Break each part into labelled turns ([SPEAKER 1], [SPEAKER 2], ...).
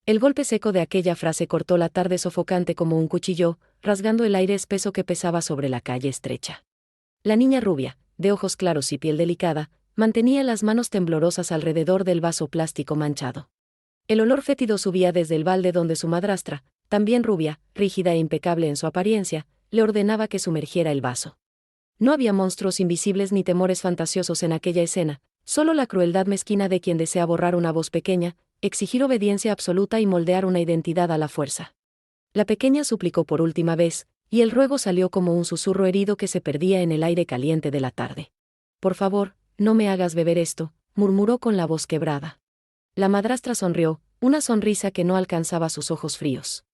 [SPEAKER 1] El golpe seco de aquella frase cortó la tarde sofocante como un cuchillo, rasgando el aire espeso que pesaba sobre la calle estrecha. La niña rubia, de ojos claros y piel delicada, mantenía las manos temblorosas alrededor del vaso plástico manchado. El olor fétido subía desde el balde donde su madrastra, también rubia, rígida e impecable en su apariencia, le ordenaba que sumergiera el vaso. No había monstruos invisibles ni temores fantasiosos en aquella escena, solo la crueldad mezquina de quien desea borrar una voz pequeña, exigir obediencia absoluta y moldear una identidad a la fuerza. La pequeña suplicó por última vez, y el ruego salió como un susurro herido que se perdía en el aire caliente de la tarde. «Por favor, no me hagas beber esto», murmuró con la voz quebrada. La madrastra sonrió, una sonrisa que no alcanzaba sus ojos fríos.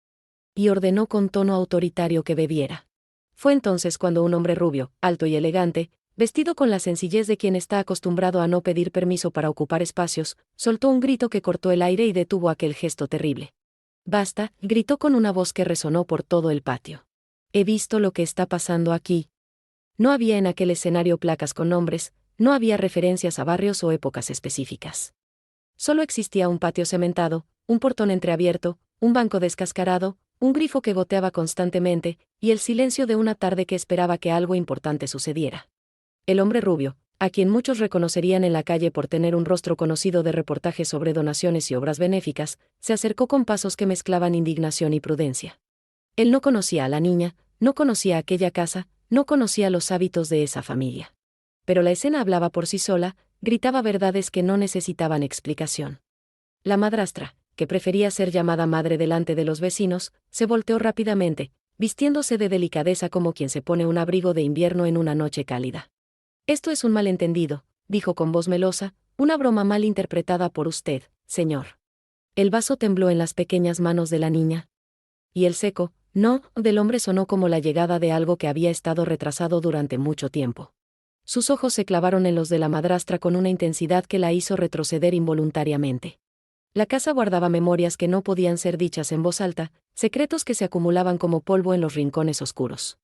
[SPEAKER 1] Y ordenó con tono autoritario que bebiera. Fue entonces cuando un hombre rubio, alto y elegante, vestido con la sencillez de quien está acostumbrado a no pedir permiso para ocupar espacios, soltó un grito que cortó el aire y detuvo aquel gesto terrible. «Basta», gritó con una voz que resonó por todo el patio. «He visto lo que está pasando aquí». No había en aquel escenario placas con nombres, no había referencias a barrios o épocas específicas. Solo existía un patio cementado, un portón entreabierto, un banco descascarado, un grifo que goteaba constantemente, y el silencio de una tarde que esperaba que algo importante sucediera. El hombre rubio, a quien muchos reconocerían en la calle por tener un rostro conocido de reportajes sobre donaciones y obras benéficas, se acercó con pasos que mezclaban indignación y prudencia. Él no conocía a la niña, no conocía aquella casa, no conocía los hábitos de esa familia. Pero la escena hablaba por sí sola, gritaba verdades que no necesitaban explicación. La madrastra, que prefería ser llamada madre delante de los vecinos, se volteó rápidamente, vistiéndose de delicadeza como quien se pone un abrigo de invierno en una noche cálida. «Esto es un malentendido», dijo con voz melosa, «una broma mal interpretada por usted, señor». El vaso tembló en las pequeñas manos de la niña. Y el seco «no» del hombre sonó como la llegada de algo que había estado retrasado durante mucho tiempo. Sus ojos se clavaron en los de la madrastra con una intensidad que la hizo retroceder involuntariamente. La casa guardaba memorias que no podían ser dichas en voz alta, secretos que se acumulaban como polvo en los rincones oscuros.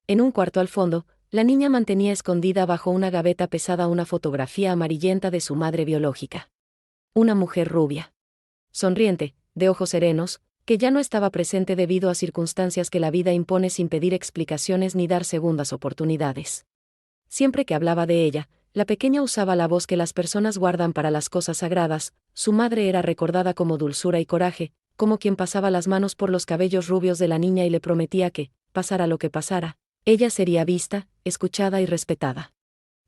[SPEAKER 1] En un cuarto al fondo, la niña mantenía escondida bajo una gaveta pesada una fotografía amarillenta de su madre biológica. Una mujer rubia. Sonriente, de ojos serenos, que ya no estaba presente debido a circunstancias que la vida impone sin pedir explicaciones ni dar segundas oportunidades. Siempre que hablaba de ella, la pequeña usaba la voz que las personas guardan para las cosas sagradas. Su madre era recordada como dulzura y coraje, como quien pasaba las manos por los cabellos rubios de la niña y le prometía que, pasara lo que pasara, ella sería vista, escuchada y respetada.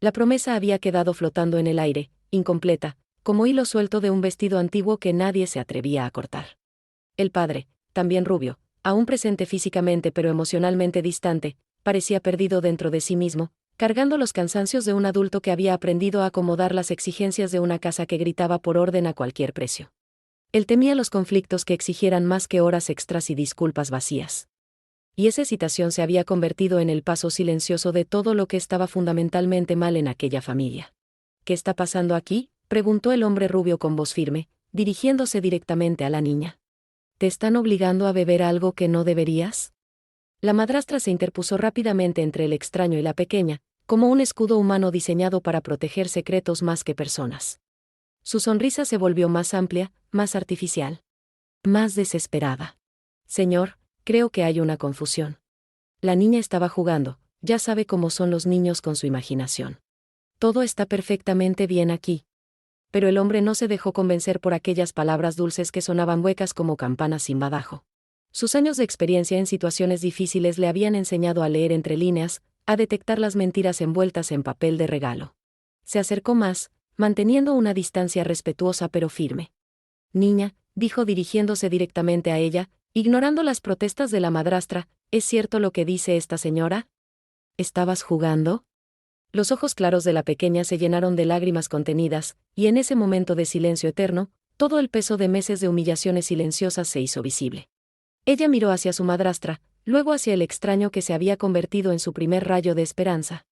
[SPEAKER 1] La promesa había quedado flotando en el aire, incompleta, como hilo suelto de un vestido antiguo que nadie se atrevía a cortar. El padre, también rubio, aún presente físicamente pero emocionalmente distante, parecía perdido dentro de sí mismo, cargando los cansancios de un adulto que había aprendido a acomodar las exigencias de una casa que gritaba por orden a cualquier precio. Él temía los conflictos que exigieran más que horas extras y disculpas vacías. Y esa excitación se había convertido en el paso silencioso de todo lo que estaba fundamentalmente mal en aquella familia. «¿Qué está pasando aquí?», preguntó el hombre rubio con voz firme, dirigiéndose directamente a la niña. «¿Te están obligando a beber algo que no deberías?». La madrastra se interpuso rápidamente entre el extraño y la pequeña, como un escudo humano diseñado para proteger secretos más que personas. Su sonrisa se volvió más amplia, más artificial. Más desesperada. «Señor, creo que hay una confusión. La niña estaba jugando, ya sabe cómo son los niños con su imaginación. Todo está perfectamente bien aquí». Pero el hombre no se dejó convencer por aquellas palabras dulces que sonaban huecas como campanas sin badajo. Sus años de experiencia en situaciones difíciles le habían enseñado a leer entre líneas, a detectar las mentiras envueltas en papel de regalo. Se acercó más, manteniendo una distancia respetuosa pero firme. «Niña», dijo dirigiéndose directamente a ella, ignorando las protestas de la madrastra, «¿es cierto lo que dice esta señora? ¿Estabas jugando?». Los ojos claros de la pequeña se llenaron de lágrimas contenidas, y en ese momento de silencio eterno, todo el peso de meses de humillaciones silenciosas se hizo visible. Ella miró hacia su madrastra, luego hacia el extraño que se había convertido en su primer rayo de esperanza.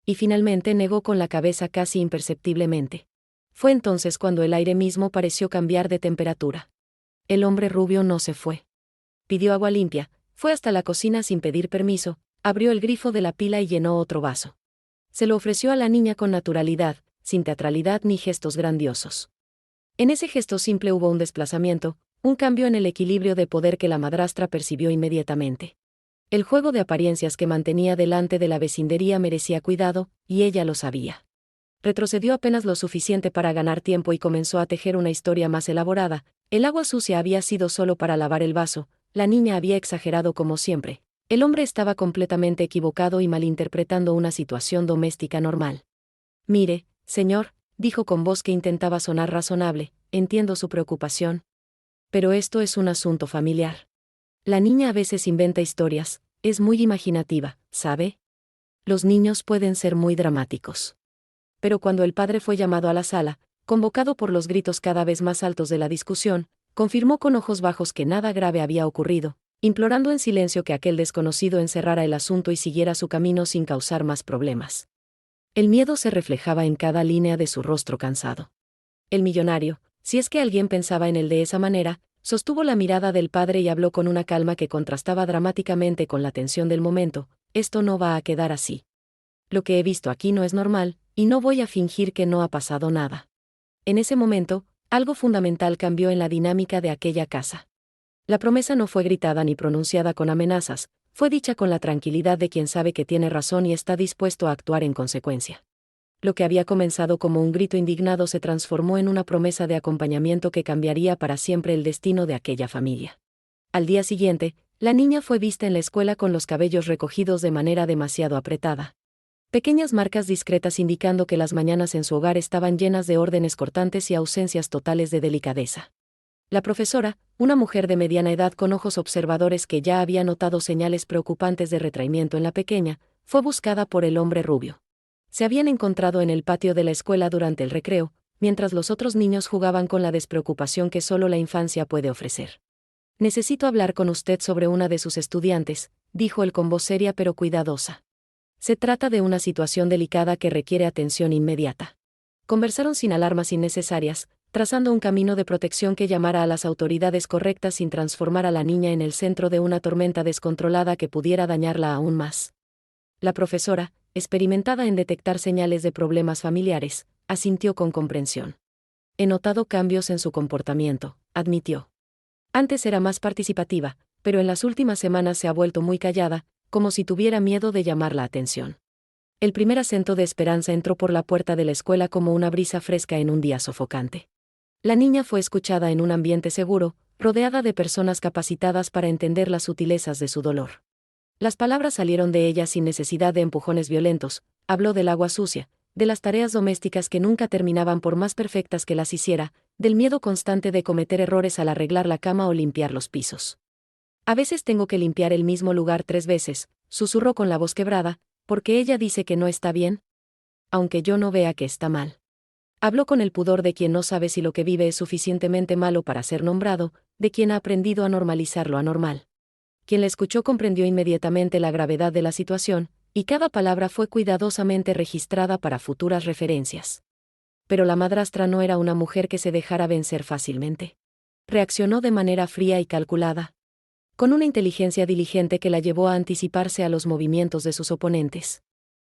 [SPEAKER 1] Y finalmente negó con la cabeza casi imperceptiblemente. Fue entonces cuando el aire mismo pareció cambiar de temperatura. El hombre rubio no se fue. Pidió agua limpia, fue hasta la cocina sin pedir permiso, abrió el grifo de la pila y llenó otro vaso. Se lo ofreció a la niña con naturalidad, sin teatralidad ni gestos grandiosos. En ese gesto simple hubo un desplazamiento, un cambio en el equilibrio de poder que la madrastra percibió inmediatamente. El juego de apariencias que mantenía delante de la vecindería merecía cuidado, y ella lo sabía. Retrocedió apenas lo suficiente para ganar tiempo y comenzó a tejer una historia más elaborada. El agua sucia había sido solo para lavar el vaso, la niña había exagerado como siempre. El hombre estaba completamente equivocado y malinterpretando una situación doméstica normal. Mire, señor, dijo con voz que intentaba sonar razonable, entiendo su preocupación. Pero esto es un asunto familiar. La niña a veces inventa historias, es muy imaginativa, ¿sabe? Los niños pueden ser muy dramáticos. Pero cuando el padre fue llamado a la sala, convocado por los gritos cada vez más altos de la discusión, confirmó con ojos bajos que nada grave había ocurrido, implorando en silencio que aquel desconocido encerrara el asunto y siguiera su camino sin causar más problemas. El miedo se reflejaba en cada línea de su rostro cansado. El millonario, si es que alguien pensaba en él de esa manera, sostuvo la mirada del padre y habló con una calma que contrastaba dramáticamente con la tensión del momento. Esto no va a quedar así. Lo que he visto aquí no es normal, y no voy a fingir que no ha pasado nada. En ese momento, algo fundamental cambió en la dinámica de aquella casa. La promesa no fue gritada ni pronunciada con amenazas, fue dicha con la tranquilidad de quien sabe que tiene razón y está dispuesto a actuar en consecuencia. Lo que había comenzado como un grito indignado se transformó en una promesa de acompañamiento que cambiaría para siempre el destino de aquella familia. Al día siguiente, la niña fue vista en la escuela con los cabellos recogidos de manera demasiado apretada. Pequeñas marcas discretas indicando que las mañanas en su hogar estaban llenas de órdenes cortantes y ausencias totales de delicadeza. La profesora, una mujer de mediana edad con ojos observadores que ya había notado señales preocupantes de retraimiento en la pequeña, fue buscada por el hombre rubio. Se habían encontrado en el patio de la escuela durante el recreo, mientras los otros niños jugaban con la despreocupación que solo la infancia puede ofrecer. Necesito hablar con usted sobre una de sus estudiantes, dijo él con voz seria pero cuidadosa. Se trata de una situación delicada que requiere atención inmediata. Conversaron sin alarmas innecesarias, trazando un camino de protección que llamara a las autoridades correctas sin transformar a la niña en el centro de una tormenta descontrolada que pudiera dañarla aún más. La profesora, experimentada en detectar señales de problemas familiares, asintió con comprensión. He notado cambios en su comportamiento, admitió. Antes era más participativa, pero en las últimas semanas se ha vuelto muy callada, como si tuviera miedo de llamar la atención. El primer acento de esperanza entró por la puerta de la escuela como una brisa fresca en un día sofocante. La niña fue escuchada en un ambiente seguro, rodeada de personas capacitadas para entender las sutilezas de su dolor. Las palabras salieron de ella sin necesidad de empujones violentos, habló del agua sucia, de las tareas domésticas que nunca terminaban por más perfectas que las hiciera, del miedo constante de cometer errores al arreglar la cama o limpiar los pisos. A veces tengo que limpiar el mismo lugar 3 veces, susurró con la voz quebrada, porque ella dice que no está bien, aunque yo no vea que está mal. Habló con el pudor de quien no sabe si lo que vive es suficientemente malo para ser nombrado, de quien ha aprendido a normalizar lo anormal. Quien la escuchó comprendió inmediatamente la gravedad de la situación, y cada palabra fue cuidadosamente registrada para futuras referencias. Pero la madrastra no era una mujer que se dejara vencer fácilmente. Reaccionó de manera fría y calculada, con una inteligencia diligente que la llevó a anticiparse a los movimientos de sus oponentes.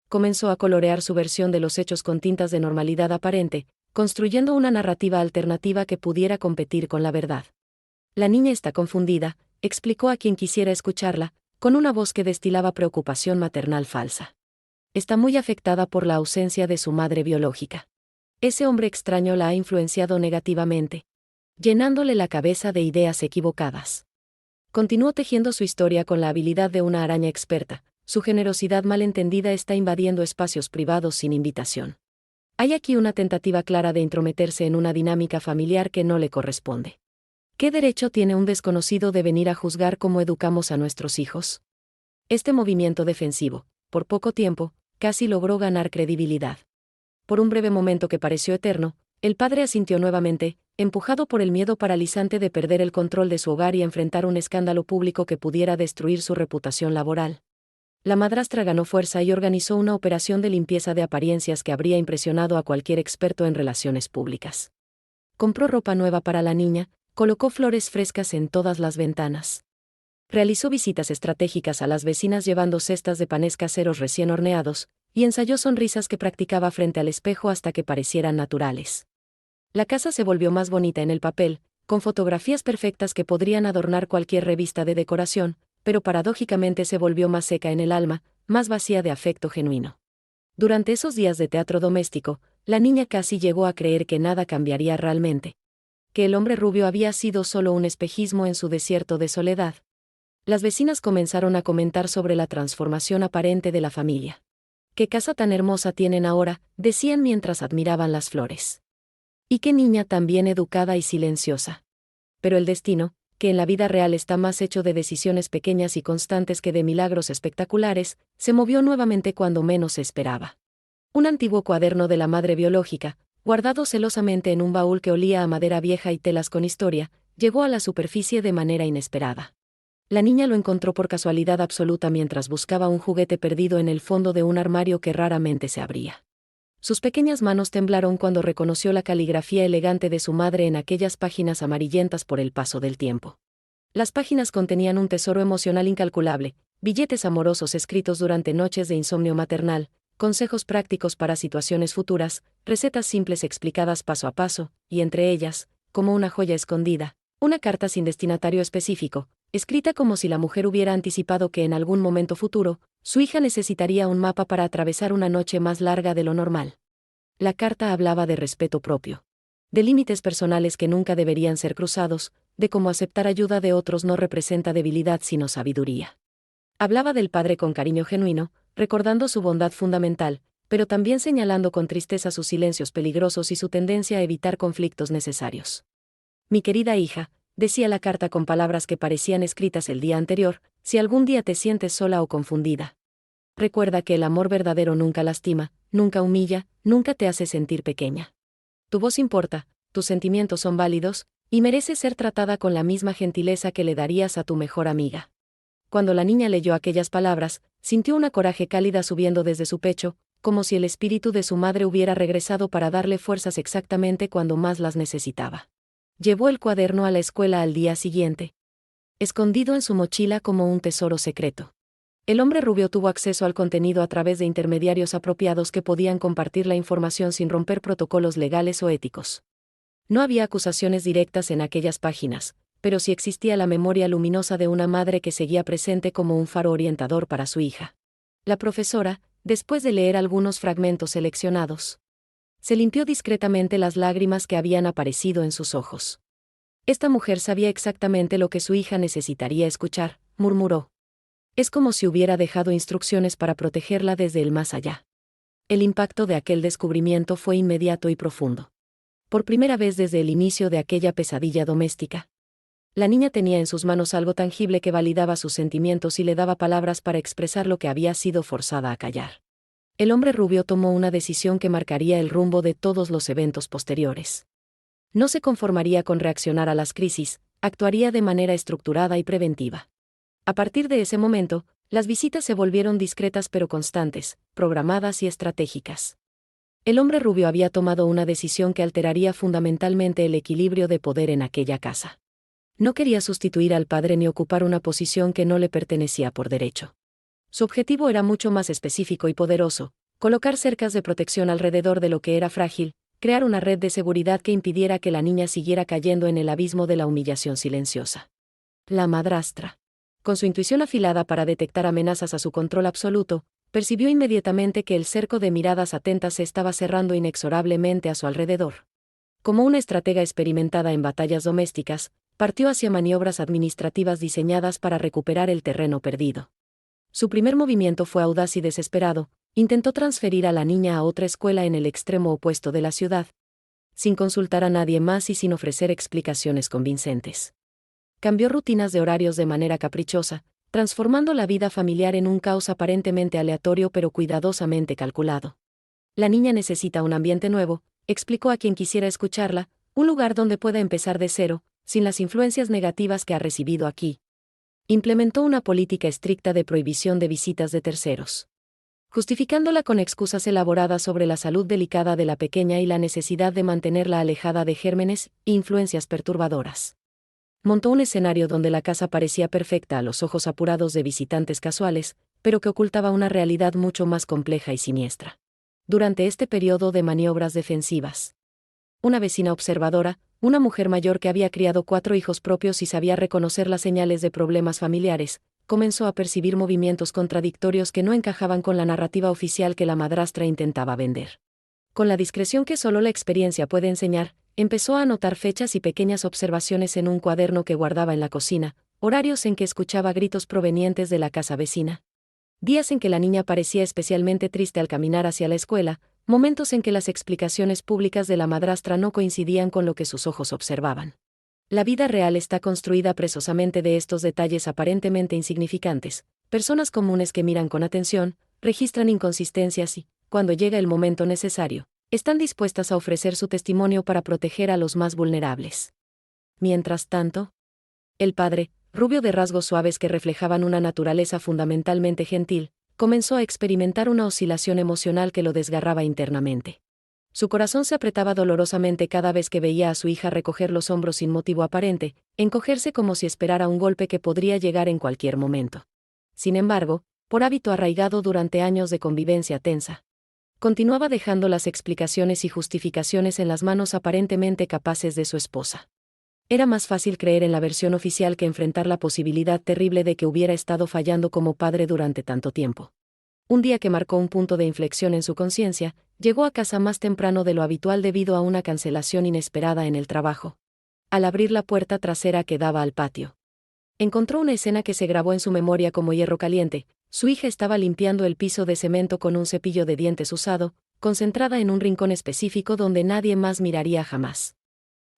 [SPEAKER 1] Comenzó a colorear su versión de los hechos con tintas de normalidad aparente, construyendo una narrativa alternativa que pudiera competir con la verdad. La niña está confundida, explicó a quien quisiera escucharla, con una voz que destilaba preocupación maternal falsa. Está muy afectada por la ausencia de su madre biológica. Ese hombre extraño la ha influenciado negativamente, llenándole la cabeza de ideas equivocadas. Continuó tejiendo su historia con la habilidad de una araña experta. Su generosidad malentendida está invadiendo espacios privados sin invitación. Hay aquí una tentativa clara de intrometerse en una dinámica familiar que no le corresponde. ¿Qué derecho tiene un desconocido de venir a juzgar cómo educamos a nuestros hijos? Este movimiento defensivo, por poco tiempo, casi logró ganar credibilidad. Por un breve momento que pareció eterno, el padre asintió nuevamente, empujado por el miedo paralizante de perder el control de su hogar y enfrentar un escándalo público que pudiera destruir su reputación laboral. La madrastra ganó fuerza y organizó una operación de limpieza de apariencias que habría impresionado a cualquier experto en relaciones públicas. Compró ropa nueva para la niña, colocó flores frescas en todas las ventanas. Realizó visitas estratégicas a las vecinas llevando cestas de panes caseros recién horneados, y ensayó sonrisas que practicaba frente al espejo hasta que parecieran naturales. La casa se volvió más bonita en el papel, con fotografías perfectas que podrían adornar cualquier revista de decoración, pero paradójicamente se volvió más seca en el alma, más vacía de afecto genuino. Durante esos días de teatro doméstico, la niña casi llegó a creer que nada cambiaría realmente. Que el hombre rubio había sido solo un espejismo en su desierto de soledad. Las vecinas comenzaron a comentar sobre la transformación aparente de la familia. «¿Qué casa tan hermosa tienen ahora?», decían mientras admiraban las flores. «¿Y qué niña tan bien educada y silenciosa?». Pero el destino, que en la vida real está más hecho de decisiones pequeñas y constantes que de milagros espectaculares, se movió nuevamente cuando menos se esperaba. Un antiguo cuaderno de la madre biológica, guardado celosamente en un baúl que olía a madera vieja y telas con historia, llegó a la superficie de manera inesperada. La niña lo encontró por casualidad absoluta mientras buscaba un juguete perdido en el fondo de un armario que raramente se abría. Sus pequeñas manos temblaron cuando reconoció la caligrafía elegante de su madre en aquellas páginas amarillentas por el paso del tiempo. Las páginas contenían un tesoro emocional incalculable, billetes amorosos escritos durante noches de insomnio maternal, consejos prácticos para situaciones futuras, recetas simples explicadas paso a paso, y entre ellas, como una joya escondida, una carta sin destinatario específico, escrita como si la mujer hubiera anticipado que en algún momento futuro, su hija necesitaría un mapa para atravesar una noche más larga de lo normal. La carta hablaba de respeto propio, de límites personales que nunca deberían ser cruzados, de cómo aceptar ayuda de otros no representa debilidad sino sabiduría. Hablaba del padre con cariño genuino, recordando su bondad fundamental, pero también señalando con tristeza sus silencios peligrosos y su tendencia a evitar conflictos necesarios. «Mi querida hija», decía la carta con palabras que parecían escritas el día anterior, «si algún día te sientes sola o confundida, recuerda que el amor verdadero nunca lastima, nunca humilla, nunca te hace sentir pequeña. Tu voz importa, tus sentimientos son válidos, y mereces ser tratada con la misma gentileza que le darías a tu mejor amiga». Cuando la niña leyó aquellas palabras, sintió una coraje cálida subiendo desde su pecho, como si el espíritu de su madre hubiera regresado para darle fuerzas exactamente cuando más las necesitaba. Llevó el cuaderno a la escuela al día siguiente, escondido en su mochila como un tesoro secreto. El hombre rubio tuvo acceso al contenido a través de intermediarios apropiados que podían compartir la información sin romper protocolos legales o éticos. No había acusaciones directas en aquellas páginas, pero sí existía la memoria luminosa de una madre que seguía presente como un faro orientador para su hija. La profesora, después de leer algunos fragmentos seleccionados, se limpió discretamente las lágrimas que habían aparecido en sus ojos. «Esta mujer sabía exactamente lo que su hija necesitaría escuchar», murmuró. «Es como si hubiera dejado instrucciones para protegerla desde el más allá». El impacto de aquel descubrimiento fue inmediato y profundo. Por primera vez desde el inicio de aquella pesadilla doméstica, la niña tenía en sus manos algo tangible que validaba sus sentimientos y le daba palabras para expresar lo que había sido forzada a callar. El hombre rubio tomó una decisión que marcaría el rumbo de todos los eventos posteriores. No se conformaría con reaccionar a las crisis, actuaría de manera estructurada y preventiva. A partir de ese momento, las visitas se volvieron discretas pero constantes, programadas y estratégicas. El hombre rubio había tomado una decisión que alteraría fundamentalmente el equilibrio de poder en aquella casa. No quería sustituir al padre ni ocupar una posición que no le pertenecía por derecho. Su objetivo era mucho más específico y poderoso: colocar cercas de protección alrededor de lo que era frágil, crear una red de seguridad que impidiera que la niña siguiera cayendo en el abismo de la humillación silenciosa. La madrastra, con su intuición afilada para detectar amenazas a su control absoluto, percibió inmediatamente que el cerco de miradas atentas se estaba cerrando inexorablemente a su alrededor. Como una estratega experimentada en batallas domésticas, partió hacia maniobras administrativas diseñadas para recuperar el terreno perdido. Su primer movimiento fue audaz y desesperado: intentó transferir a la niña a otra escuela en el extremo opuesto de la ciudad, sin consultar a nadie más y sin ofrecer explicaciones convincentes. Cambió rutinas de horarios de manera caprichosa, transformando la vida familiar en un caos aparentemente aleatorio pero cuidadosamente calculado. «La niña necesita un ambiente nuevo», explicó a quien quisiera escucharla, «un lugar donde pueda empezar de cero, sin las influencias negativas que ha recibido aquí». Implementó una política estricta de prohibición de visitas de terceros, justificándola con excusas elaboradas sobre la salud delicada de la pequeña y la necesidad de mantenerla alejada de gérmenes e influencias perturbadoras. Montó un escenario donde la casa parecía perfecta a los ojos apurados de visitantes casuales, pero que ocultaba una realidad mucho más compleja y siniestra. Durante este periodo de maniobras defensivas, una vecina observadora, una mujer mayor que había criado 4 hijos propios y sabía reconocer las señales de problemas familiares, comenzó a percibir movimientos contradictorios que no encajaban con la narrativa oficial que la madrastra intentaba vender. Con la discreción que solo la experiencia puede enseñar, empezó a anotar fechas y pequeñas observaciones en un cuaderno que guardaba en la cocina, horarios en que escuchaba gritos provenientes de la casa vecina. Días en que la niña parecía especialmente triste al caminar hacia la escuela, momentos en que las explicaciones públicas de la madrastra no coincidían con lo que sus ojos observaban. La vida real está construida precisamente de estos detalles aparentemente insignificantes, personas comunes que miran con atención, registran inconsistencias y, cuando llega el momento necesario, están dispuestas a ofrecer su testimonio para proteger a los más vulnerables. Mientras tanto, el padre, rubio de rasgos suaves que reflejaban una naturaleza fundamentalmente gentil, comenzó a experimentar una oscilación emocional que lo desgarraba internamente. Su corazón se apretaba dolorosamente cada vez que veía a su hija recoger los hombros sin motivo aparente, encogerse como si esperara un golpe que podría llegar en cualquier momento. Sin embargo, por hábito arraigado durante años de convivencia tensa, continuaba dejando las explicaciones y justificaciones en las manos aparentemente capaces de su esposa. Era más fácil creer en la versión oficial que enfrentar la posibilidad terrible de que hubiera estado fallando como padre durante tanto tiempo. Un día que marcó un punto de inflexión en su conciencia, llegó a casa más temprano de lo habitual debido a una cancelación inesperada en el trabajo. Al abrir la puerta trasera que daba al patio, encontró una escena que se grabó en su memoria como hierro caliente. Su hija estaba limpiando el piso de cemento con un cepillo de dientes usado, concentrada en un rincón específico donde nadie más miraría jamás.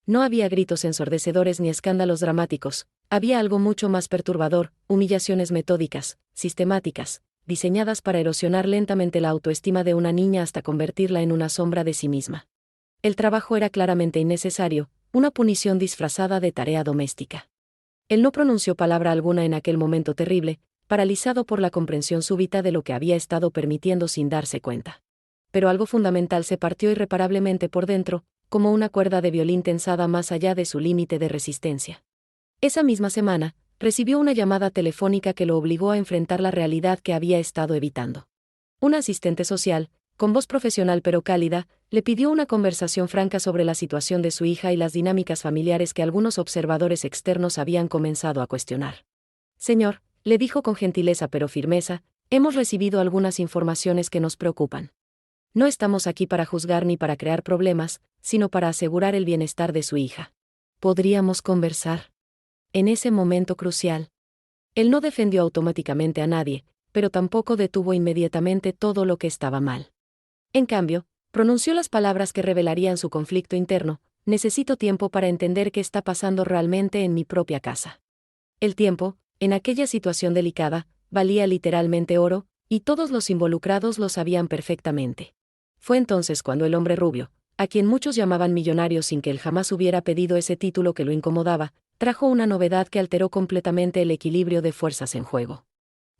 [SPEAKER 1] No había gritos ensordecedores ni escándalos dramáticos, había algo mucho más perturbador: humillaciones metódicas, sistemáticas, diseñadas para erosionar lentamente la autoestima de una niña hasta convertirla en una sombra de sí misma. El trabajo era claramente innecesario, una punición disfrazada de tarea doméstica. Él no pronunció palabra alguna en aquel momento terrible, paralizado por la comprensión súbita de lo que había estado permitiendo sin darse cuenta. Pero algo fundamental se partió irreparablemente por dentro, como una cuerda de violín tensada más allá de su límite de resistencia. Esa misma semana, recibió una llamada telefónica que lo obligó a enfrentar la realidad que había estado evitando. Un asistente social, con voz profesional pero cálida, le pidió una conversación franca sobre la situación de su hija y las dinámicas familiares que algunos observadores externos habían comenzado a cuestionar. Señor, le dijo con gentileza pero firmeza, hemos recibido algunas informaciones que nos preocupan. No estamos aquí para juzgar ni para crear problemas, sino para asegurar el bienestar de su hija. ¿Podríamos conversar? En ese momento crucial, él no defendió automáticamente a nadie, pero tampoco detuvo inmediatamente todo lo que estaba mal. En cambio, pronunció las palabras que revelarían su conflicto interno: necesito tiempo para entender qué está pasando realmente en mi propia casa. El tiempo, en aquella situación delicada, valía literalmente oro, y todos los involucrados lo sabían perfectamente. Fue entonces cuando el hombre rubio, a quien muchos llamaban millonario sin que él jamás hubiera pedido ese título que lo incomodaba, trajo una novedad que alteró completamente el equilibrio de fuerzas en juego.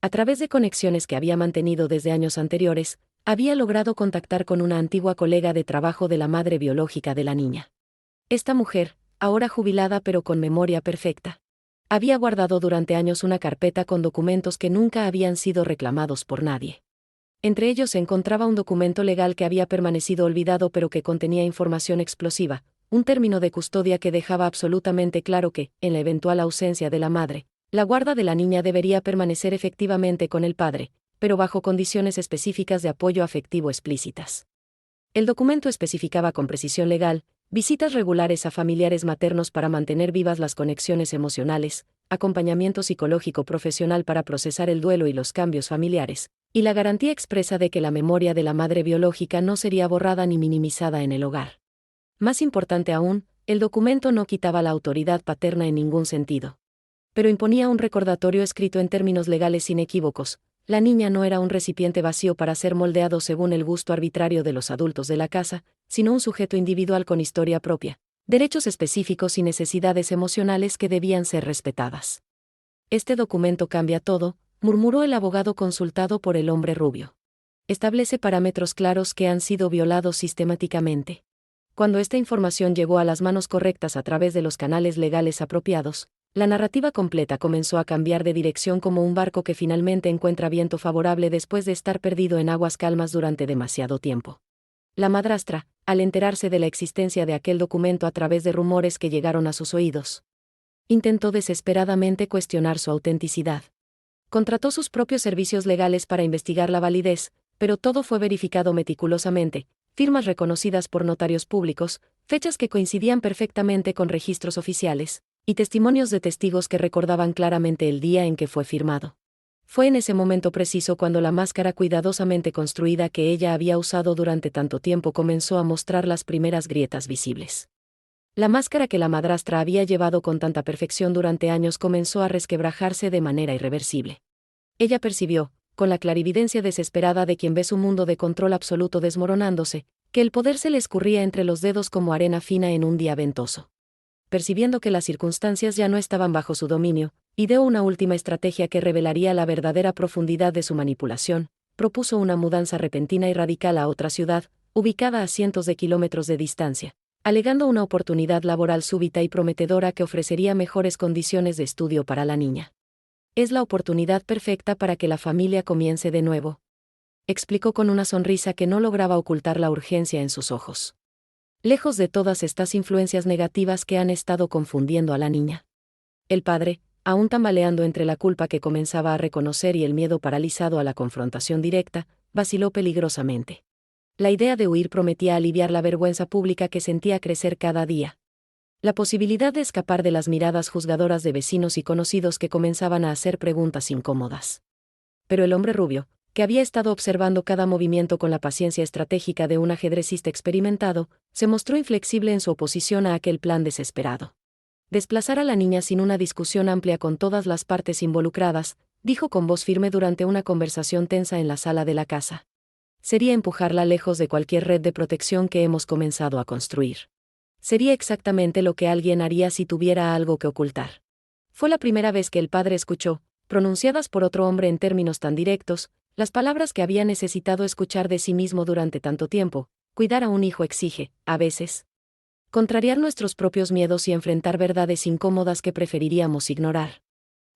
[SPEAKER 1] A través de conexiones que había mantenido desde años anteriores, había logrado contactar con una antigua colega de trabajo de la madre biológica de la niña. Esta mujer, ahora jubilada pero con memoria perfecta, había guardado durante años una carpeta con documentos que nunca habían sido reclamados por nadie. Entre ellos se encontraba un documento legal que había permanecido olvidado pero que contenía información explosiva, un término de custodia que dejaba absolutamente claro que, en la eventual ausencia de la madre, la guarda de la niña debería permanecer efectivamente con el padre, pero bajo condiciones específicas de apoyo afectivo explícitas. El documento especificaba con precisión legal visitas regulares a familiares maternos para mantener vivas las conexiones emocionales, acompañamiento psicológico profesional para procesar el duelo y los cambios familiares, y la garantía expresa de que la memoria de la madre biológica no sería borrada ni minimizada en el hogar. Más importante aún, el documento no quitaba la autoridad paterna en ningún sentido, pero imponía un recordatorio escrito en términos legales inequívocos: la niña no era un recipiente vacío para ser moldeado según el gusto arbitrario de los adultos de la casa, sino un sujeto individual con historia propia, derechos específicos y necesidades emocionales que debían ser respetadas. Este documento cambia todo, murmuró el abogado consultado por el hombre rubio. Establece parámetros claros que han sido violados sistemáticamente. Cuando esta información llegó a las manos correctas a través de los canales legales apropiados, la narrativa completa comenzó a cambiar de dirección como un barco que finalmente encuentra viento favorable después de estar perdido en aguas calmas durante demasiado tiempo. La madrastra, al enterarse de la existencia de aquel documento a través de rumores que llegaron a sus oídos, intentó desesperadamente cuestionar su autenticidad. Contrató sus propios servicios legales para investigar la validez, pero todo fue verificado meticulosamente, firmas reconocidas por notarios públicos, fechas que coincidían perfectamente con registros oficiales, y testimonios de testigos que recordaban claramente el día en que fue firmado. Fue en ese momento preciso cuando la máscara cuidadosamente construida que ella había usado durante tanto tiempo comenzó a mostrar las primeras grietas visibles. La máscara que la madrastra había llevado con tanta perfección durante años comenzó a resquebrajarse de manera irreversible. Ella percibió, con la clarividencia desesperada de quien ve su mundo de control absoluto desmoronándose, que el poder se le escurría entre los dedos como arena fina en un día ventoso. Percibiendo que las circunstancias ya no estaban bajo su dominio, ideó una última estrategia que revelaría la verdadera profundidad de su manipulación. Propuso una mudanza repentina y radical a otra ciudad, ubicada a cientos de kilómetros de distancia, alegando una oportunidad laboral súbita y prometedora que ofrecería mejores condiciones de estudio para la niña. Es la oportunidad perfecta para que la familia comience de nuevo, explicó con una sonrisa que no lograba ocultar la urgencia en sus ojos. Lejos de todas estas influencias negativas que han estado confundiendo a la niña. El padre, aún tambaleando entre la culpa que comenzaba a reconocer y el miedo paralizado a la confrontación directa, vaciló peligrosamente. La idea de huir prometía aliviar la vergüenza pública que sentía crecer cada día. La posibilidad de escapar de las miradas juzgadoras de vecinos y conocidos que comenzaban a hacer preguntas incómodas. Pero el hombre rubio, que había estado observando cada movimiento con la paciencia estratégica de un ajedrecista experimentado, se mostró inflexible en su oposición a aquel plan desesperado. Desplazar a la niña sin una discusión amplia con todas las partes involucradas, dijo con voz firme durante una conversación tensa en la sala de la casa. Sería empujarla lejos de cualquier red de protección que hemos comenzado a construir. Sería exactamente lo que alguien haría si tuviera algo que ocultar. Fue la primera vez que el padre escuchó, pronunciadas por otro hombre en términos tan directos, las palabras que había necesitado escuchar de sí mismo durante tanto tiempo. Cuidar a un hijo exige, a veces, contrariar nuestros propios miedos y enfrentar verdades incómodas que preferiríamos ignorar.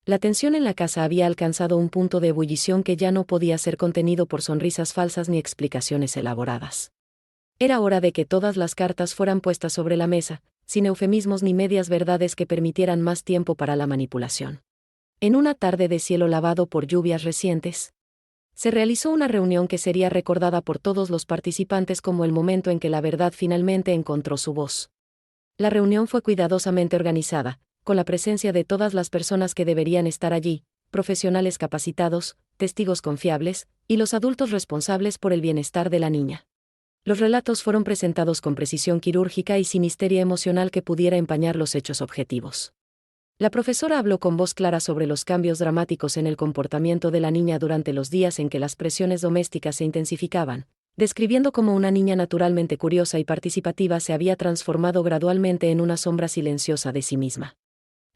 [SPEAKER 1] La tensión en la casa había alcanzado un punto de ebullición que ya no podía ser contenido por sonrisas falsas ni explicaciones elaboradas. Era hora de que todas las cartas fueran puestas sobre la mesa, sin eufemismos ni medias verdades que permitieran más tiempo para la manipulación. En una tarde de cielo lavado por lluvias recientes, se realizó una reunión que sería recordada por todos los participantes como el momento en que la verdad finalmente encontró su voz. La reunión fue cuidadosamente organizada, con la presencia de todas las personas que deberían estar allí, profesionales capacitados, testigos confiables, y los adultos responsables por el bienestar de la niña. Los relatos fueron presentados con precisión quirúrgica y sin histeria emocional que pudiera empañar los hechos objetivos. La profesora habló con voz clara sobre los cambios dramáticos en el comportamiento de la niña durante los días en que las presiones domésticas se intensificaban, describiendo cómo una niña naturalmente curiosa y participativa se había transformado gradualmente en una sombra silenciosa de sí misma.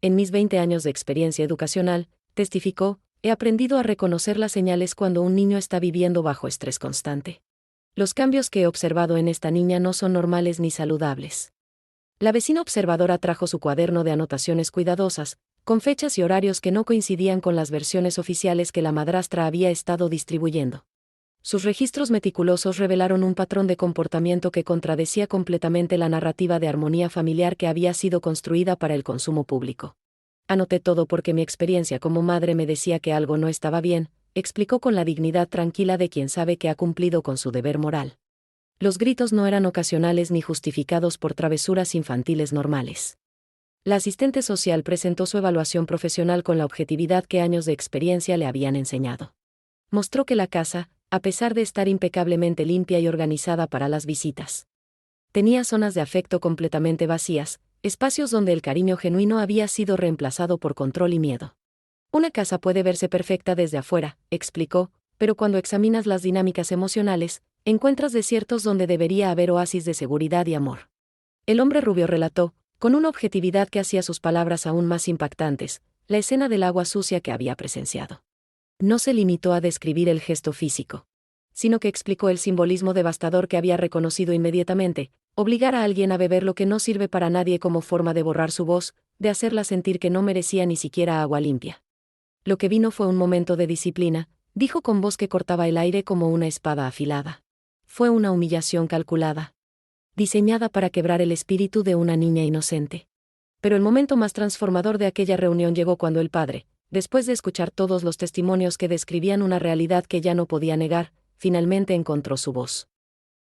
[SPEAKER 1] En mis 20 años de experiencia educacional, testificó, he aprendido a reconocer las señales cuando un niño está viviendo bajo estrés constante. Los cambios que he observado en esta niña no son normales ni saludables. La vecina observadora trajo su cuaderno de anotaciones cuidadosas, con fechas y horarios que no coincidían con las versiones oficiales que la madrastra había estado distribuyendo. Sus registros meticulosos revelaron un patrón de comportamiento que contradecía completamente la narrativa de armonía familiar que había sido construida para el consumo público. Anoté todo porque mi experiencia como madre me decía que algo no estaba bien, explicó con la dignidad tranquila de quien sabe que ha cumplido con su deber moral. Los gritos no eran ocasionales ni justificados por travesuras infantiles normales. La asistente social presentó su evaluación profesional con la objetividad que años de experiencia le habían enseñado. Mostró que la casa, a pesar de estar impecablemente limpia y organizada para las visitas, tenía zonas de afecto completamente vacías, espacios donde el cariño genuino había sido reemplazado por control y miedo. Una casa puede verse perfecta desde afuera, explicó, pero cuando examinas las dinámicas emocionales, encuentras desiertos donde debería haber oasis de seguridad y amor. El hombre rubio relató, con una objetividad que hacía sus palabras aún más impactantes, la escena del agua sucia que había presenciado. No se limitó a describir el gesto físico, sino que explicó el simbolismo devastador que había reconocido inmediatamente: obligar a alguien a beber lo que no sirve para nadie como forma de borrar su voz, de hacerla sentir que no merecía ni siquiera agua limpia. Lo que vino fue un momento de disciplina, dijo con voz que cortaba el aire como una espada afilada. fue una humillación calculada, diseñada para quebrar el espíritu de una niña inocente. Pero el momento más transformador de aquella reunión llegó cuando el padre, después de escuchar todos los testimonios que describían una realidad que ya no podía negar, finalmente encontró su voz.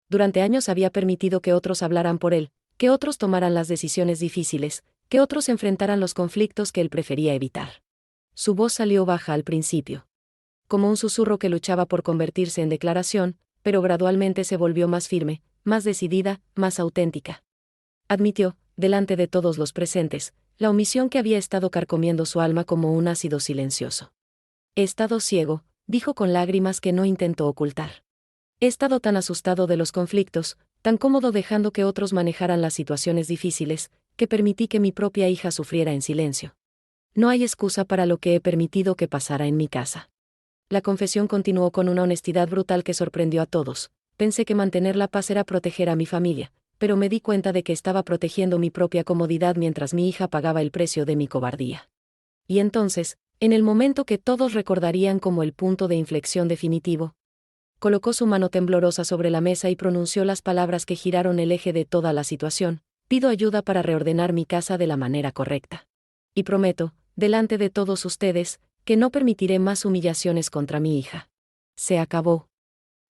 [SPEAKER 1] Durante años había permitido que otros hablaran por él, que otros tomaran las decisiones difíciles, que otros enfrentaran los conflictos que él prefería evitar. Su voz salió baja al principio, como un susurro que luchaba por convertirse en declaración, pero gradualmente se volvió más firme, más decidida, más auténtica. Admitió, delante de todos los presentes, la omisión que había estado carcomiendo su alma como un ácido silencioso. He estado ciego, dijo con lágrimas que no intentó ocultar. He estado tan asustado de los conflictos, tan cómodo dejando que otros manejaran las situaciones difíciles, que permití que mi propia hija sufriera en silencio. No hay excusa para lo que he permitido que pasara en mi casa. La confesión continuó con una honestidad brutal que sorprendió a todos. Pensé que mantener la paz era proteger a mi familia, pero me di cuenta de que estaba protegiendo mi propia comodidad mientras mi hija pagaba el precio de mi cobardía. Y entonces, en el momento que todos recordarían como el punto de inflexión definitivo, colocó su mano temblorosa sobre la mesa y pronunció las palabras que giraron el eje de toda la situación: pido ayuda para reordenar mi casa de la manera correcta. Y prometo, delante de todos ustedes, que no permitiré más humillaciones contra mi hija. Se acabó.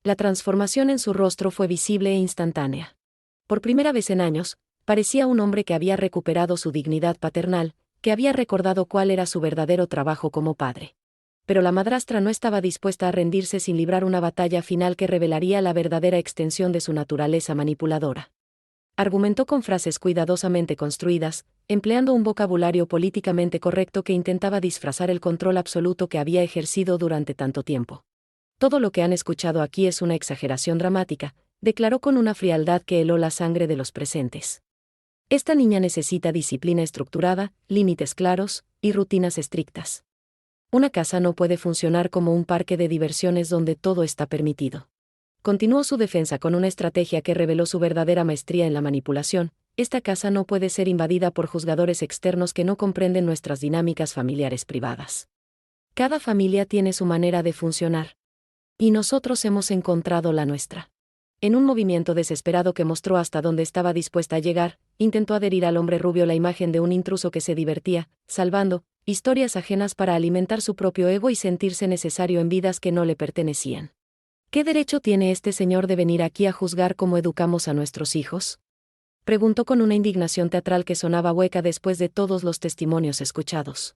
[SPEAKER 1] La transformación en su rostro fue visible e instantánea. Por primera vez en años, parecía un hombre que había recuperado su dignidad paternal, que había recordado cuál era su verdadero trabajo como padre. Pero la madrastra no estaba dispuesta a rendirse sin librar una batalla final que revelaría la verdadera extensión de su naturaleza manipuladora. Argumentó con frases cuidadosamente construidas, empleando un vocabulario políticamente correcto que intentaba disfrazar el control absoluto que había ejercido durante tanto tiempo. Todo lo que han escuchado aquí es una exageración dramática, declaró con una frialdad que heló la sangre de los presentes. Esta niña necesita disciplina estructurada, límites claros y rutinas estrictas. Una casa no puede funcionar como un parque de diversiones donde todo está permitido. Continuó su defensa con una estrategia que reveló su verdadera maestría en la manipulación. Esta casa no puede ser invadida por juzgadores externos que no comprenden nuestras dinámicas familiares privadas. Cada familia tiene su manera de funcionar. Y nosotros hemos encontrado la nuestra. En un movimiento desesperado que mostró hasta dónde estaba dispuesta a llegar, intentó adherir al hombre rubio la imagen de un intruso que se divertía, salvando historias ajenas para alimentar su propio ego y sentirse necesario en vidas que no le pertenecían. ¿Qué derecho tiene este señor de venir aquí a juzgar cómo educamos a nuestros hijos?, preguntó con una indignación teatral que sonaba hueca después de todos los testimonios escuchados.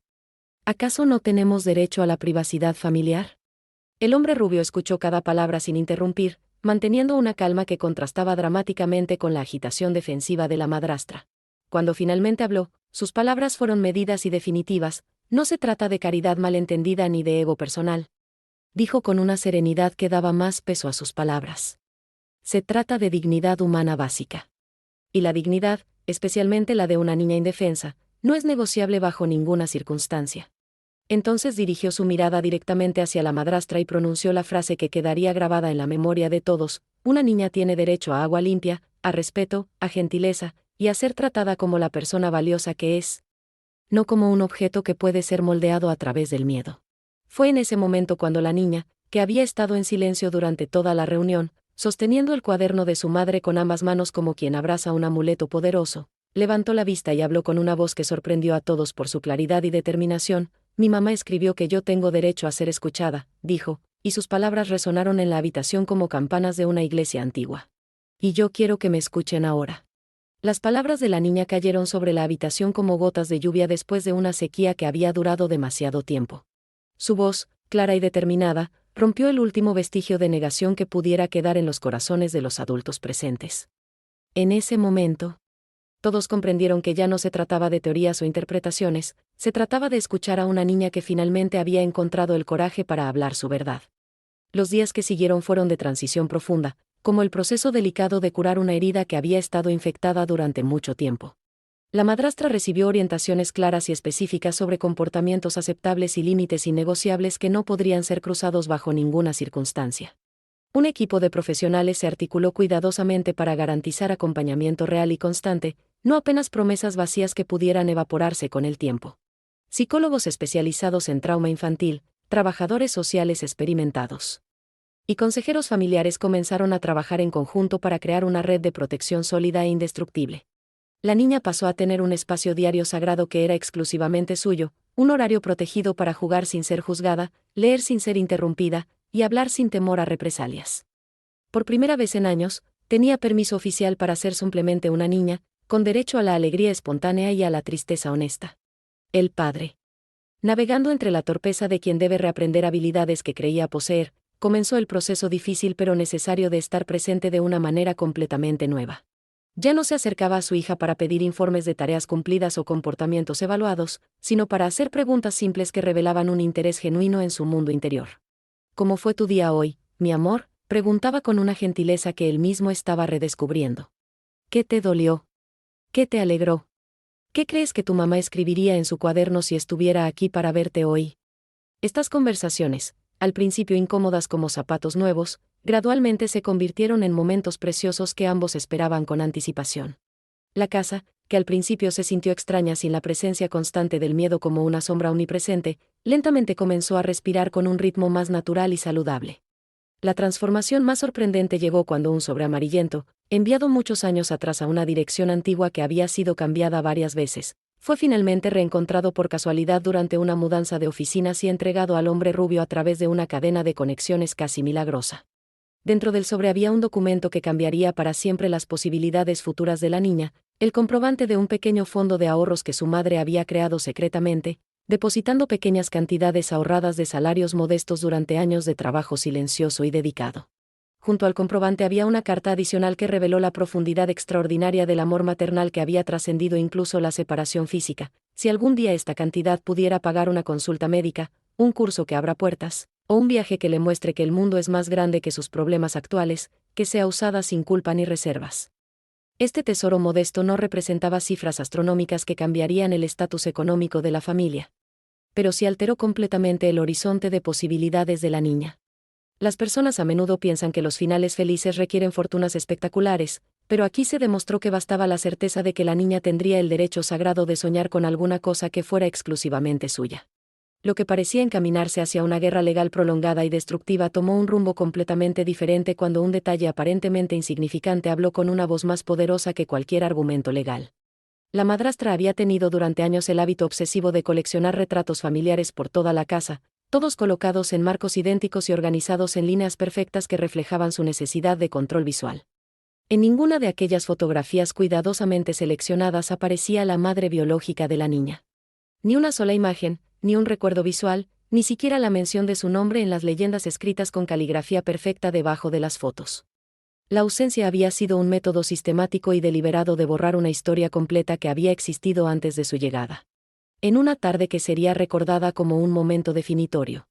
[SPEAKER 1] ¿Acaso no tenemos derecho a la privacidad familiar? El hombre rubio escuchó cada palabra sin interrumpir, manteniendo una calma que contrastaba dramáticamente con la agitación defensiva de la madrastra. Cuando finalmente habló, sus palabras fueron medidas y definitivas: no se trata de caridad malentendida ni de ego personal, dijo con una serenidad que daba más peso a sus palabras. Se trata de dignidad humana básica. Y la dignidad, especialmente la de una niña indefensa, no es negociable bajo ninguna circunstancia. Entonces dirigió su mirada directamente hacia la madrastra y pronunció la frase que quedaría grabada en la memoria de todos: una niña tiene derecho a agua limpia, a respeto, a gentileza, y a ser tratada como la persona valiosa que es, no como un objeto que puede ser moldeado a través del miedo. Fue en ese momento cuando la niña, que había estado en silencio durante toda la reunión, sosteniendo el cuaderno de su madre con ambas manos como quien abraza un amuleto poderoso, levantó la vista y habló con una voz que sorprendió a todos por su claridad y determinación. Mi mamá escribió que yo tengo derecho a ser escuchada, dijo, y sus palabras resonaron en la habitación como campanas de una iglesia antigua. Y yo quiero que me escuchen ahora. Las palabras de la niña cayeron sobre la habitación como gotas de lluvia después de una sequía que había durado demasiado tiempo. Su voz, clara y determinada, rompió el último vestigio de negación que pudiera quedar en los corazones de los adultos presentes. En ese momento, todos comprendieron que ya no se trataba de teorías o interpretaciones, se trataba de escuchar a una niña que finalmente había encontrado el coraje para hablar su verdad. Los días que siguieron fueron de transición profunda, como el proceso delicado de curar una herida que había estado infectada durante mucho tiempo. La madrastra recibió orientaciones claras y específicas sobre comportamientos aceptables y límites innegociables que no podrían ser cruzados bajo ninguna circunstancia. Un equipo de profesionales se articuló cuidadosamente para garantizar acompañamiento real y constante, no apenas promesas vacías que pudieran evaporarse con el tiempo. Psicólogos especializados en trauma infantil, trabajadores sociales experimentados, y consejeros familiares comenzaron a trabajar en conjunto para crear una red de protección sólida e indestructible. La niña pasó a tener un espacio diario sagrado que era exclusivamente suyo, un horario protegido para jugar sin ser juzgada, leer sin ser interrumpida, y hablar sin temor a represalias. Por primera vez en años, tenía permiso oficial para ser simplemente una niña, con derecho a la alegría espontánea y a la tristeza honesta. El padre. Navegando entre la torpeza de quien debe reaprender habilidades que creía poseer, comenzó el proceso difícil pero necesario de estar presente de una manera completamente nueva. Ya no se acercaba a su hija para pedir informes de tareas cumplidas o comportamientos evaluados, sino para hacer preguntas simples que revelaban un interés genuino en su mundo interior. ¿Cómo fue tu día hoy, mi amor?, preguntaba con una gentileza que él mismo estaba redescubriendo. ¿Qué te dolió? ¿Qué te alegró? ¿Qué crees que tu mamá escribiría en su cuaderno si estuviera aquí para verte hoy? Estas conversaciones, al principio incómodas como zapatos nuevos, gradualmente se convirtieron en momentos preciosos que ambos esperaban con anticipación. La casa, que al principio se sintió extraña sin la presencia constante del miedo como una sombra omnipresente, lentamente comenzó a respirar con un ritmo más natural y saludable. La transformación más sorprendente llegó cuando un sobre amarillento, enviado muchos años atrás a una dirección antigua que había sido cambiada varias veces, fue finalmente reencontrado por casualidad durante una mudanza de oficinas y entregado al hombre rubio a través de una cadena de conexiones casi milagrosa. Dentro del sobre había un documento que cambiaría para siempre las posibilidades futuras de la niña, el comprobante de un pequeño fondo de ahorros que su madre había creado secretamente, depositando pequeñas cantidades ahorradas de salarios modestos durante años de trabajo silencioso y dedicado. Junto al comprobante había una carta adicional que reveló la profundidad extraordinaria del amor maternal que había trascendido incluso la separación física. Si algún día esta cantidad pudiera pagar una consulta médica, un curso que abra puertas, o un viaje que le muestre que el mundo es más grande que sus problemas actuales, que sea usada sin culpa ni reservas. Este tesoro modesto no representaba cifras astronómicas que cambiarían el estatus económico de la familia, pero sí alteró completamente el horizonte de posibilidades de la niña. Las personas a menudo piensan que los finales felices requieren fortunas espectaculares, pero aquí se demostró que bastaba la certeza de que la niña tendría el derecho sagrado de soñar con alguna cosa que fuera exclusivamente suya. Lo que parecía encaminarse hacia una guerra legal prolongada y destructiva tomó un rumbo completamente diferente cuando un detalle aparentemente insignificante habló con una voz más poderosa que cualquier argumento legal. La madrastra había tenido durante años el hábito obsesivo de coleccionar retratos familiares por toda la casa, todos colocados en marcos idénticos y organizados en líneas perfectas que reflejaban su necesidad de control visual. En ninguna de aquellas fotografías cuidadosamente seleccionadas aparecía la madre biológica de la niña. Ni una sola imagen, ni un recuerdo visual, ni siquiera la mención de su nombre en las leyendas escritas con caligrafía perfecta debajo de las fotos. La ausencia había sido un método sistemático y deliberado de borrar una historia completa que había existido antes de su llegada. En una tarde que sería recordada como un momento definitorio.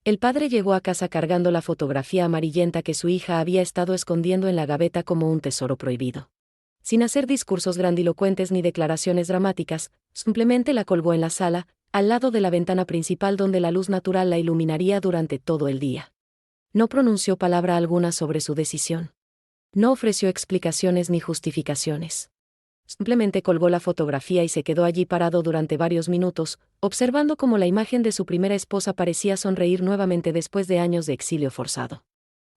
[SPEAKER 1] El padre llegó a casa cargando la fotografía amarillenta que su hija había estado escondiendo en la gaveta como un tesoro prohibido. Sin hacer discursos grandilocuentes ni declaraciones dramáticas, simplemente la colgó en la sala, al lado de la ventana principal donde la luz natural la iluminaría durante todo el día. No pronunció palabra alguna sobre su decisión. No ofreció explicaciones ni justificaciones. Simplemente colgó la fotografía y se quedó allí parado durante varios minutos, observando cómo la imagen de su primera esposa parecía sonreír nuevamente después de años de exilio forzado.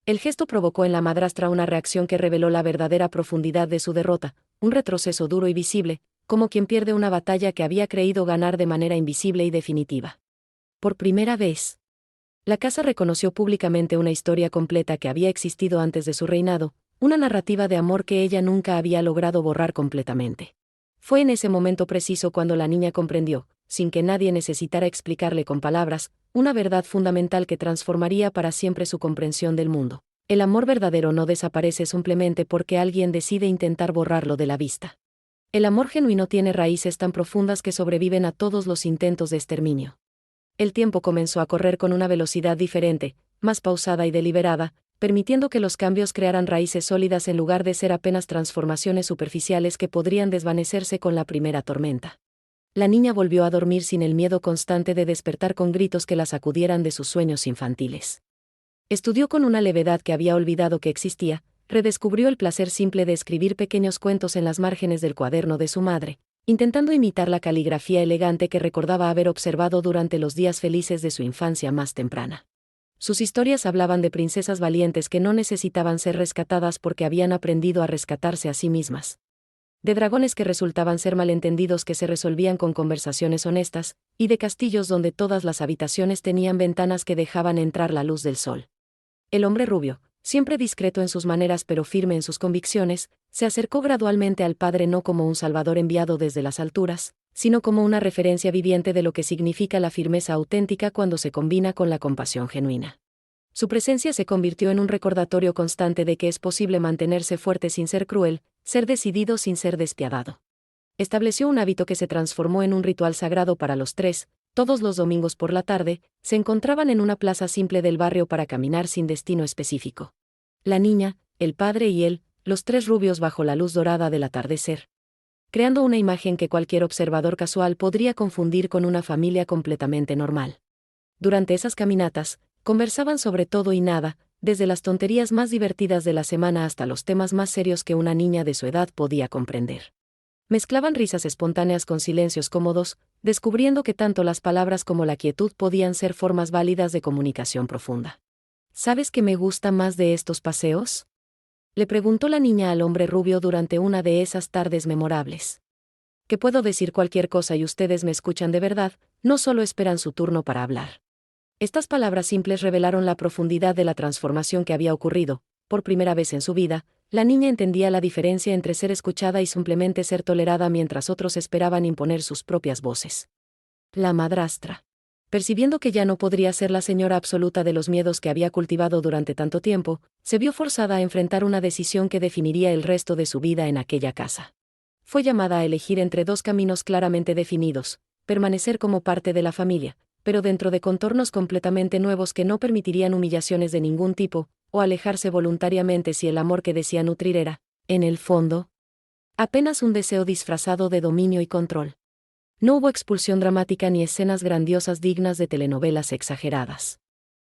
[SPEAKER 1] El gesto provocó en la madrastra una reacción que reveló la verdadera profundidad de su derrota, un retroceso duro y visible, como quien pierde una batalla que había creído ganar de manera invisible y definitiva. Por primera vez, la casa reconoció públicamente una historia completa que había existido antes de su reinado, una narrativa de amor que ella nunca había logrado borrar completamente. Fue en ese momento preciso cuando la niña comprendió, sin que nadie necesitara explicarle con palabras, una verdad fundamental que transformaría para siempre su comprensión del mundo. El amor verdadero no desaparece simplemente porque alguien decide intentar borrarlo de la vista. El amor genuino tiene raíces tan profundas que sobreviven a todos los intentos de exterminio. El tiempo comenzó a correr con una velocidad diferente, más pausada y deliberada, permitiendo que los cambios crearan raíces sólidas en lugar de ser apenas transformaciones superficiales que podrían desvanecerse con la primera tormenta. La niña volvió a dormir sin el miedo constante de despertar con gritos que la sacudieran de sus sueños infantiles. Estudió con una levedad que había olvidado que existía, redescubrió el placer simple de escribir pequeños cuentos en las márgenes del cuaderno de su madre, intentando imitar la caligrafía elegante que recordaba haber observado durante los días felices de su infancia más temprana. Sus historias hablaban de princesas valientes que no necesitaban ser rescatadas porque habían aprendido a rescatarse a sí mismas. De dragones que resultaban ser malentendidos que se resolvían con conversaciones honestas, y de castillos donde todas las habitaciones tenían ventanas que dejaban entrar la luz del sol. El hombre rubio, siempre discreto en sus maneras pero firme en sus convicciones, se acercó gradualmente al padre no como un salvador enviado desde las alturas, sino como una referencia viviente de lo que significa la firmeza auténtica cuando se combina con la compasión genuina. Su presencia se convirtió en un recordatorio constante de que es posible mantenerse fuerte sin ser cruel, ser decidido sin ser despiadado. Estableció un hábito que se transformó en un ritual sagrado para los tres. Todos los domingos por la tarde, se encontraban en una plaza simple del barrio para caminar sin destino específico. La niña, el padre y él, los tres rubios bajo la luz dorada del atardecer, creando una imagen que cualquier observador casual podría confundir con una familia completamente normal. Durante esas caminatas, conversaban sobre todo y nada, desde las tonterías más divertidas de la semana hasta los temas más serios que una niña de su edad podía comprender. Mezclaban risas espontáneas con silencios cómodos, descubriendo que tanto las palabras como la quietud podían ser formas válidas de comunicación profunda. ¿Sabes qué me gusta más de estos paseos?, le preguntó la niña al hombre rubio durante una de esas tardes memorables. Que puedo decir cualquier cosa y ustedes me escuchan de verdad, no solo esperan su turno para hablar. Estas palabras simples revelaron la profundidad de la transformación que había ocurrido. Por primera vez en su vida, la niña entendía la diferencia entre ser escuchada y simplemente ser tolerada mientras otros esperaban imponer sus propias voces. La madrastra. Percibiendo que ya no podría ser la señora absoluta de los miedos que había cultivado durante tanto tiempo, se vio forzada a enfrentar una decisión que definiría el resto de su vida en aquella casa. Fue llamada a elegir entre dos caminos claramente definidos: permanecer como parte de la familia, pero dentro de contornos completamente nuevos que no permitirían humillaciones de ningún tipo, o alejarse voluntariamente si el amor que decía nutrir era, en el fondo, apenas un deseo disfrazado de dominio y control. No hubo expulsión dramática ni escenas grandiosas dignas de telenovelas exageradas.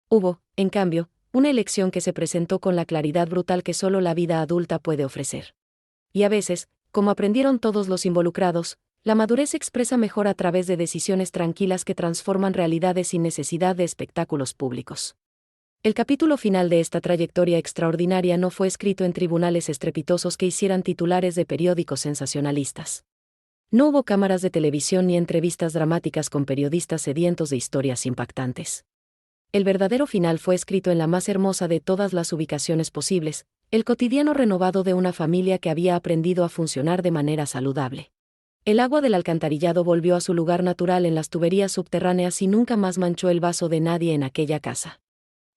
[SPEAKER 1] Hubo, en cambio, una elección que se presentó con la claridad brutal que solo la vida adulta puede ofrecer. Y a veces, como aprendieron todos los involucrados, la madurez se expresa mejor a través de decisiones tranquilas que transforman realidades sin necesidad de espectáculos públicos. El capítulo final de esta trayectoria extraordinaria no fue escrito en tribunales estrepitosos que hicieran titulares de periódicos sensacionalistas. No hubo cámaras de televisión ni entrevistas dramáticas con periodistas sedientos de historias impactantes. El verdadero final fue escrito en la más hermosa de todas las ubicaciones posibles, el cotidiano renovado de una familia que había aprendido a funcionar de manera saludable. El agua del alcantarillado volvió a su lugar natural en las tuberías subterráneas y nunca más manchó el vaso de nadie en aquella casa.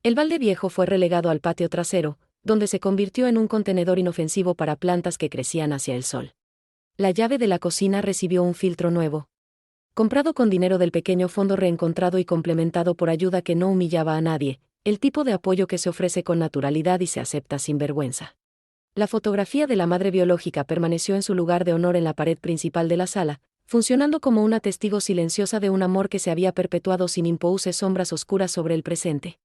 [SPEAKER 1] El balde viejo fue relegado al patio trasero, donde se convirtió en un contenedor inofensivo para plantas que crecían hacia el sol. La llave de la cocina recibió un filtro nuevo, comprado con dinero del pequeño fondo reencontrado y complementado por ayuda que no humillaba a nadie, el tipo de apoyo que se ofrece con naturalidad y se acepta sin vergüenza. La fotografía de la madre biológica permaneció en su lugar de honor en la pared principal de la sala, funcionando como una testigo silenciosa de un amor que se había perpetuado sin impouses sombras oscuras sobre el presente.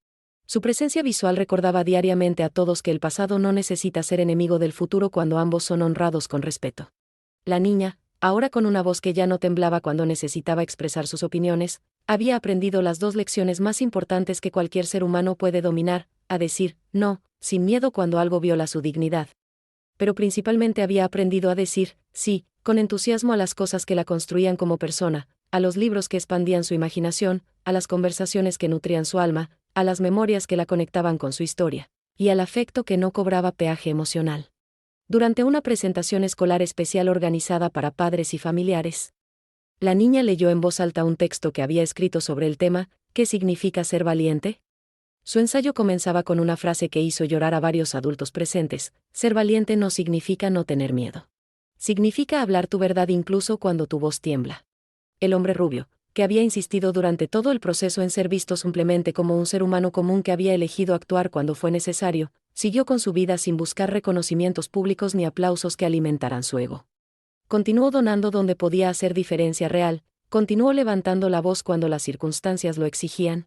[SPEAKER 1] Su presencia visual recordaba diariamente a todos que el pasado no necesita ser enemigo del futuro cuando ambos son honrados con respeto. La niña, ahora con una voz que ya no temblaba cuando necesitaba expresar sus opiniones, había aprendido las dos lecciones más importantes que cualquier ser humano puede dominar: a decir no, sin miedo cuando algo viola su dignidad. Pero principalmente había aprendido a decir sí, con entusiasmo a las cosas que la construían como persona, a los libros que expandían su imaginación, a las conversaciones que nutrían su alma, a las memorias que la conectaban con su historia, y al afecto que no cobraba peaje emocional. Durante una presentación escolar especial organizada para padres y familiares, la niña leyó en voz alta un texto que había escrito sobre el tema: ¿qué significa ser valiente? Su ensayo comenzaba con una frase que hizo llorar a varios adultos presentes: ser valiente no significa no tener miedo. Significa hablar tu verdad incluso cuando tu voz tiembla. El hombre rubio, que había insistido durante todo el proceso en ser visto simplemente como un ser humano común que había elegido actuar cuando fue necesario, siguió con su vida sin buscar reconocimientos públicos ni aplausos que alimentaran su ego. Continuó donando donde podía hacer diferencia real, continuó levantando la voz cuando las circunstancias lo exigían,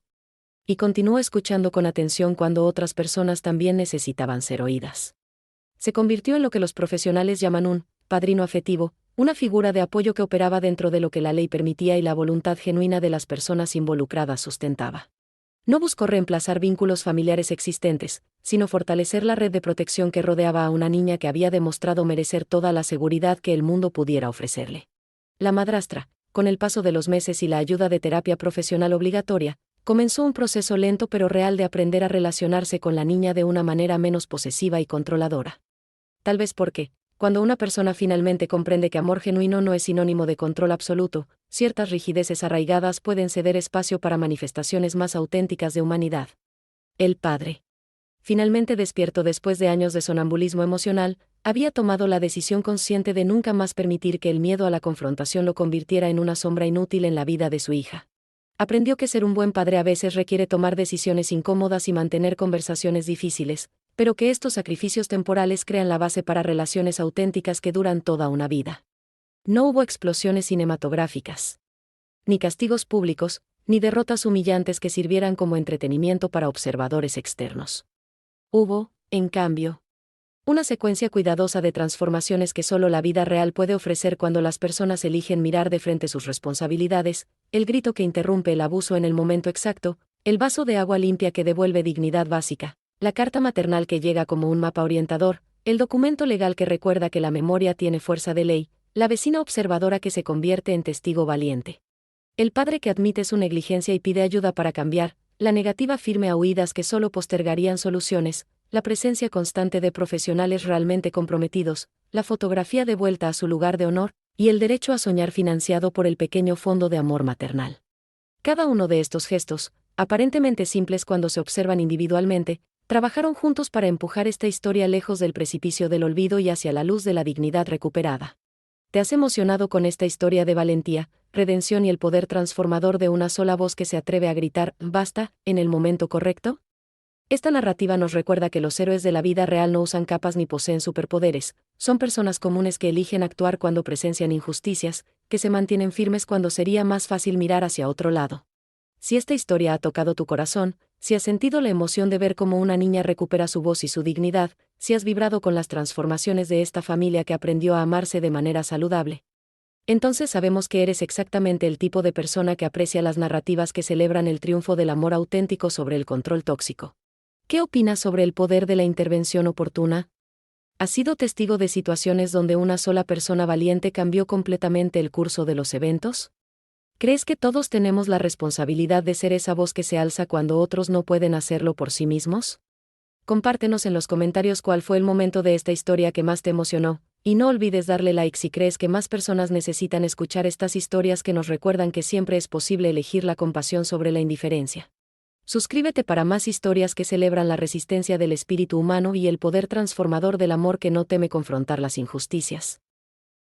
[SPEAKER 1] y continuó escuchando con atención cuando otras personas también necesitaban ser oídas. Se convirtió en lo que los profesionales llaman un padrino afectivo, una figura de apoyo que operaba dentro de lo que la ley permitía y la voluntad genuina de las personas involucradas sustentaba. No buscó reemplazar vínculos familiares existentes, sino fortalecer la red de protección que rodeaba a una niña que había demostrado merecer toda la seguridad que el mundo pudiera ofrecerle. La madrastra, con el paso de los meses y la ayuda de terapia profesional obligatoria, comenzó un proceso lento pero real de aprender a relacionarse con la niña de una manera menos posesiva y controladora. Tal vez porque, cuando una persona finalmente comprende que amor genuino no es sinónimo de control absoluto, ciertas rigideces arraigadas pueden ceder espacio para manifestaciones más auténticas de humanidad. El padre, finalmente despierto después de años de sonambulismo emocional, había tomado la decisión consciente de nunca más permitir que el miedo a la confrontación lo convirtiera en una sombra inútil en la vida de su hija. Aprendió que ser un buen padre a veces requiere tomar decisiones incómodas y mantener conversaciones difíciles, pero que estos sacrificios temporales crean la base para relaciones auténticas que duran toda una vida. No hubo explosiones cinematográficas, ni castigos públicos, ni derrotas humillantes que sirvieran como entretenimiento para observadores externos. Hubo, en cambio, una secuencia cuidadosa de transformaciones que solo la vida real puede ofrecer cuando las personas eligen mirar de frente sus responsabilidades, el grito que interrumpe el abuso en el momento exacto, el vaso de agua limpia que devuelve dignidad básica, la carta maternal que llega como un mapa orientador, el documento legal que recuerda que la memoria tiene fuerza de ley, la vecina observadora que se convierte en testigo valiente. El padre que admite su negligencia y pide ayuda para cambiar, la negativa firme a huidas que solo postergarían soluciones, la presencia constante de profesionales realmente comprometidos, la fotografía de vuelta a su lugar de honor, y el derecho a soñar financiado por el pequeño fondo de amor maternal. Cada uno de estos gestos, aparentemente simples cuando se observan individualmente, trabajaron juntos para empujar esta historia lejos del precipicio del olvido y hacia la luz de la dignidad recuperada. ¿Te has emocionado con esta historia de valentía, redención y el poder transformador de una sola voz que se atreve a gritar «basta» en el momento correcto? Esta narrativa nos recuerda que los héroes de la vida real no usan capas ni poseen superpoderes, son personas comunes que eligen actuar cuando presencian injusticias, que se mantienen firmes cuando sería más fácil mirar hacia otro lado. Si esta historia ha tocado tu corazón, si has sentido la emoción de ver cómo una niña recupera su voz y su dignidad, si has vibrado con las transformaciones de esta familia que aprendió a amarse de manera saludable, entonces sabemos que eres exactamente el tipo de persona que aprecia las narrativas que celebran el triunfo del amor auténtico sobre el control tóxico. ¿Qué opinas sobre el poder de la intervención oportuna? ¿Has sido testigo de situaciones donde una sola persona valiente cambió completamente el curso de los eventos? ¿Crees que todos tenemos la responsabilidad de ser esa voz que se alza cuando otros no pueden hacerlo por sí mismos? Compártenos en los comentarios cuál fue el momento de esta historia que más te emocionó, y no olvides darle like si crees que más personas necesitan escuchar estas historias que nos recuerdan que siempre es posible elegir la compasión sobre la indiferencia. Suscríbete para más historias que celebran la resistencia del espíritu humano y el poder transformador del amor que no teme confrontar las injusticias.